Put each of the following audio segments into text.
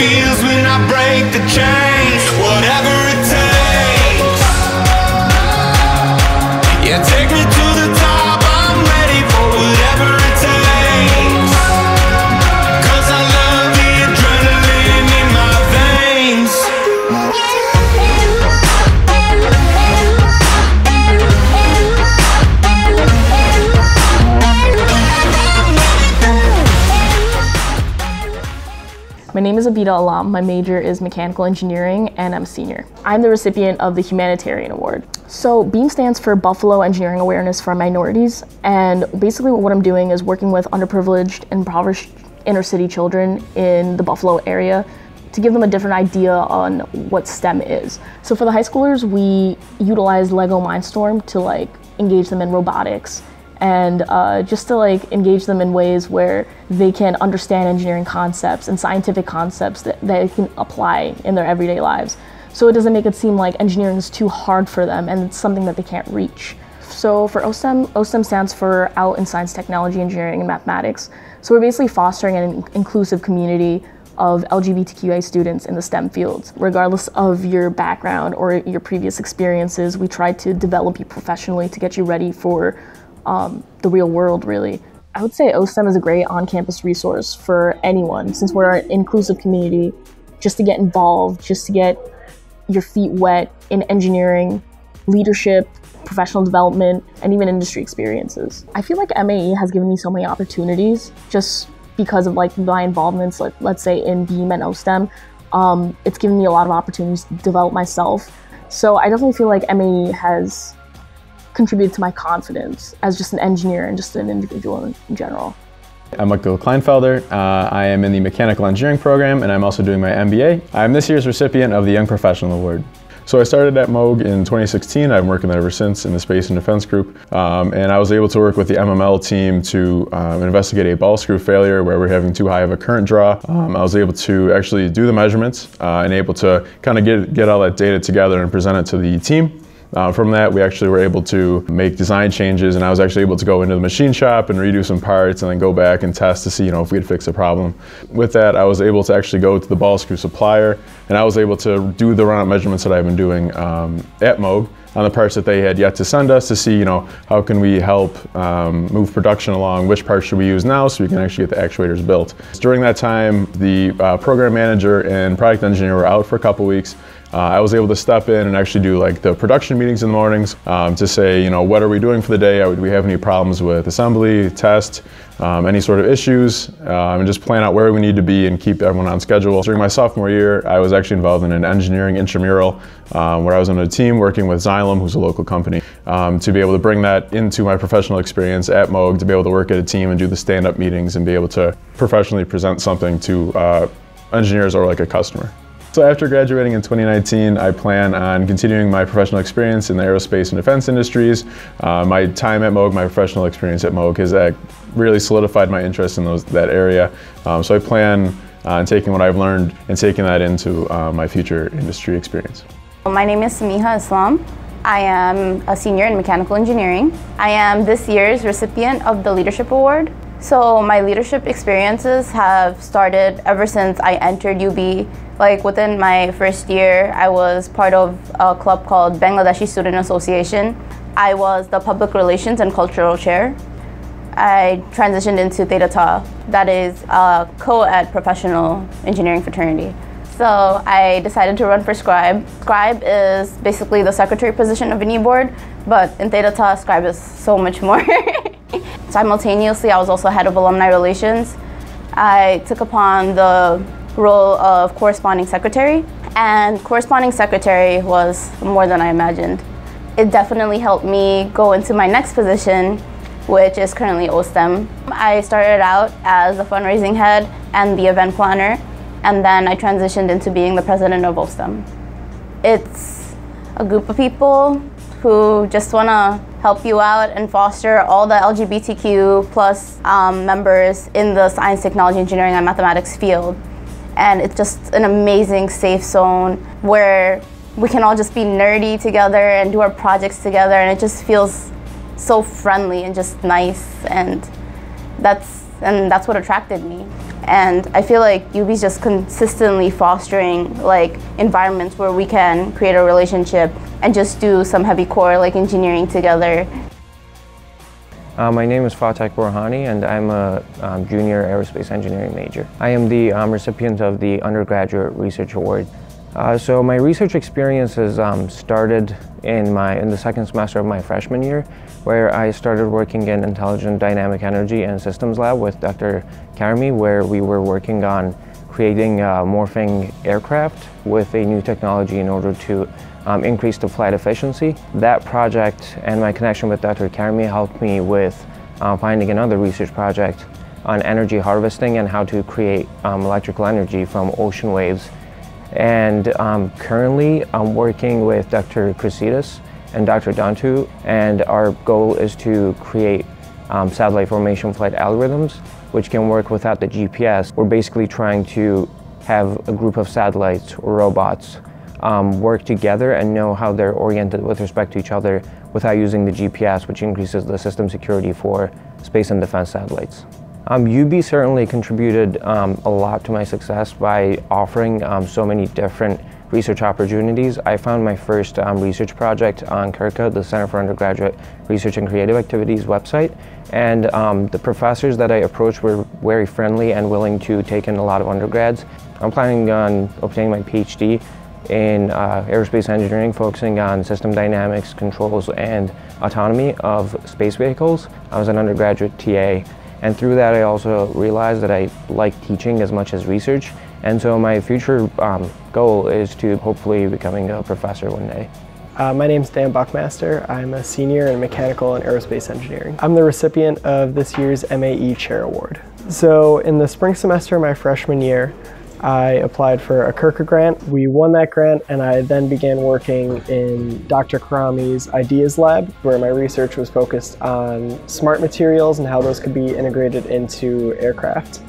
feels when I break the chains. Whatever it takes. Yeah, take me to the top. I'm ready for whatever it takes. 'Cause I love the adrenaline in my veins. My name is Abida Alam. My major is mechanical engineering and I'm a senior. I'm the recipient of the Humanitarian Award. So BEAM stands for Buffalo Engineering Awareness for Minorities, and basically what I'm doing is working with underprivileged and impoverished inner city children in the Buffalo area to give them a different idea on what STEM is. So for the high schoolers, we utilize Lego Mindstorm to engage them in robotics and just to engage them in ways where they can understand engineering concepts and scientific concepts that they can apply in their everyday lives. So it doesn't make it seem like engineering is too hard for them and it's something that they can't reach. So for OSTEM, OSTEM stands for Out in Science, Technology, Engineering, and Mathematics. So we're basically fostering an inclusive community of LGBTQIA students in the STEM fields. Regardless of your background or your previous experiences, we try to develop you professionally to get you ready for the real world, really. I would say OSTEM is a great on-campus resource for anyone, since we're an inclusive community, just to get involved, just to get your feet wet in engineering, leadership, professional development, and even industry experiences. I feel like MAE has given me so many opportunities just because of my involvements, let's say in BEAM and OSTEM. It's given me a lot of opportunities to develop myself. So I definitely feel like MAE has contributed to my confidence as just an engineer and just an individual in general. I'm Michael Kleinfelder. I am in the mechanical engineering program and I'm also doing my MBA. I'm this year's recipient of the Young Professional Award. So I started at Moog in 2016. I've been working there ever since in the Space and Defense Group. And I was able to work with the MML team to investigate a ball screw failure where we're having too high of a current draw. I was able to actually do the measurements and able to kind of get all that data together and present it to the team. From that, we actually were able to make design changes, and I was actually able to go into the machine shop and redo some parts and then go back and test to see if we could fix a problem. With that, I was able to actually go to the ball screw supplier, and I was able to do the run-out measurements that I've been doing at Moog on the parts that they had yet to send us to see, how can we help move production along, which parts should we use now so we can actually get the actuators built. During that time, the program manager and product engineer were out for a couple weeks. I was able to step in and actually do the production meetings in the mornings to say, what are we doing for the day? Do we have any problems with assembly, test, any sort of issues, and just plan out where we need to be and keep everyone on schedule. During my sophomore year, I was actually involved in an engineering intramural where I was on a team working with Xylem, who's a local company, to be able to bring that into my professional experience at Moog, to be able to work at a team and do the stand-up meetings and be able to professionally present something to engineers or a customer. So after graduating in 2019, I plan on continuing my professional experience in the aerospace and defense industries. My time at Moog, my professional experience at Moog has really solidified my interest in that area. So I plan on taking what I've learned and taking that into my future industry experience. My name is Samiha Islam. I am a senior in mechanical engineering. I am this year's recipient of the Leadership Award. So my leadership experiences have started ever since I entered UB. Within my first year, I was part of a club called Bangladeshi Student Association. I was the Public Relations and Cultural Chair. I transitioned into Theta Tau, that is a co-ed professional engineering fraternity. So I decided to run for Scribe. Scribe is basically the secretary position of any board, but in Theta Tau, Scribe is so much more. Simultaneously, I was also head of alumni relations. I took upon the role of corresponding secretary, and corresponding secretary was more than I imagined. It definitely helped me go into my next position, which is currently OSTEM. I started out as the fundraising head and the event planner, and then I transitioned into being the president of OSTEM. It's a group of people who just want to help you out and foster all the LGBTQ plus members in the science, technology, engineering, and mathematics field. And it's just an amazing safe zone where we can all just be nerdy together and do our projects together, and it just feels so friendly and just nice, and that's and that's what attracted me. And I feel like UB's just consistently fostering like environments where we can create a relationship and just do some heavy core like engineering together. My name is Fateh Borhani, and I'm a junior aerospace engineering major. I am the recipient of the Undergraduate Research Award. So my research experiences started in the second semester of my freshman year, where I started working in Intelligent Dynamic Energy and Systems Lab with Dr. Karami, where we were working on creating morphing aircraft with a new technology in order to increase the flight efficiency. That project and my connection with Dr. Karami helped me with finding another research project on energy harvesting and how to create electrical energy from ocean waves. And currently I'm working with Dr. Chryssidis and Dr. Dantu, and our goal is to create satellite formation flight algorithms which can work without the GPS. We're basically trying to have a group of satellites or robots work together and know how they're oriented with respect to each other without using the GPS, which increases the system security for space and defense satellites. UB certainly contributed a lot to my success by offering so many different research opportunities. I found my first research project on CURCA, the Center for Undergraduate Research and Creative Activities website, and the professors that I approached were very friendly and willing to take in a lot of undergrads. I'm planning on obtaining my PhD in aerospace engineering, focusing on system dynamics, controls, and autonomy of space vehicles. I was an undergraduate TA, and through that I also realized that I like teaching as much as research, and so my future goal is to hopefully becoming a professor one day. My name's Dan Buckmaster. I'm a senior in mechanical and aerospace engineering. I'm the recipient of this year's MAE Chair Award. So in the spring semester of my freshman year, I applied for a CURCA grant. We won that grant, and I then began working in Dr. Karami's Ideas Lab, where my research was focused on smart materials and how those could be integrated into aircraft.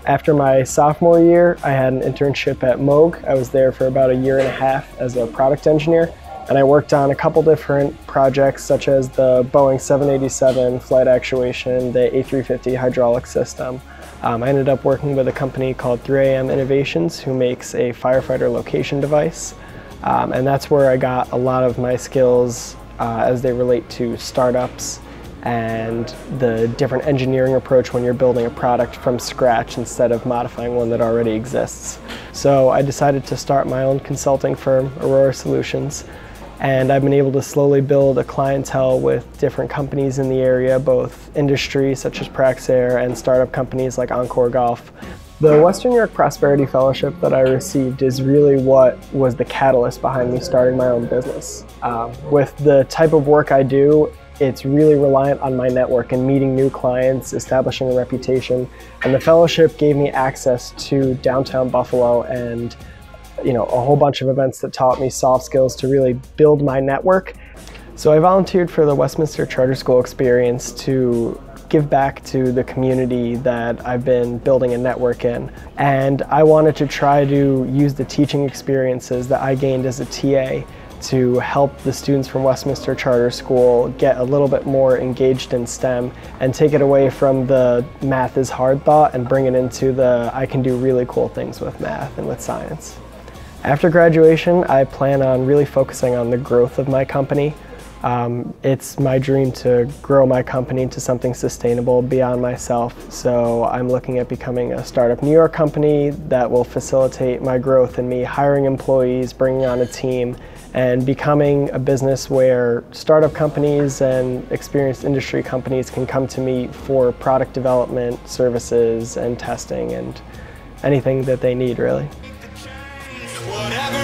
After my sophomore year, I had an internship at Moog. I was there for about a year and a half as a product engineer, and I worked on a couple different projects such as the Boeing 787 flight actuation, the A350 hydraulic system. I ended up working with a company called 3AM Innovations, who makes a firefighter location device. And that's where I got a lot of my skills as they relate to startups and the different engineering approach when you're building a product from scratch instead of modifying one that already exists. So I decided to start my own consulting firm, Aurora Solutions. And I've been able to slowly build a clientele with different companies in the area, both industry such as Praxair and startup companies like Encore Golf. The Western New York Prosperity Fellowship that I received is really what was the catalyst behind me starting my own business. With the type of work I do, it's really reliant on my network and meeting new clients, establishing a reputation. And the fellowship gave me access to downtown Buffalo and a whole bunch of events that taught me soft skills to really build my network. So I volunteered for the Westminster Charter School experience to give back to the community that I've been building a network in. And I wanted to try to use the teaching experiences that I gained as a TA to help the students from Westminster Charter School get a little bit more engaged in STEM and take it away from the math is hard thought and bring it into the I can do really cool things with math and with science. After graduation, I plan on really focusing on the growth of my company. It's my dream to grow my company into something sustainable beyond myself. So I'm looking at becoming a startup New York company that will facilitate my growth and me hiring employees, bringing on a team, and becoming a business where startup companies and experienced industry companies can come to me for product development, services, and testing, and anything that they need, really. Whatever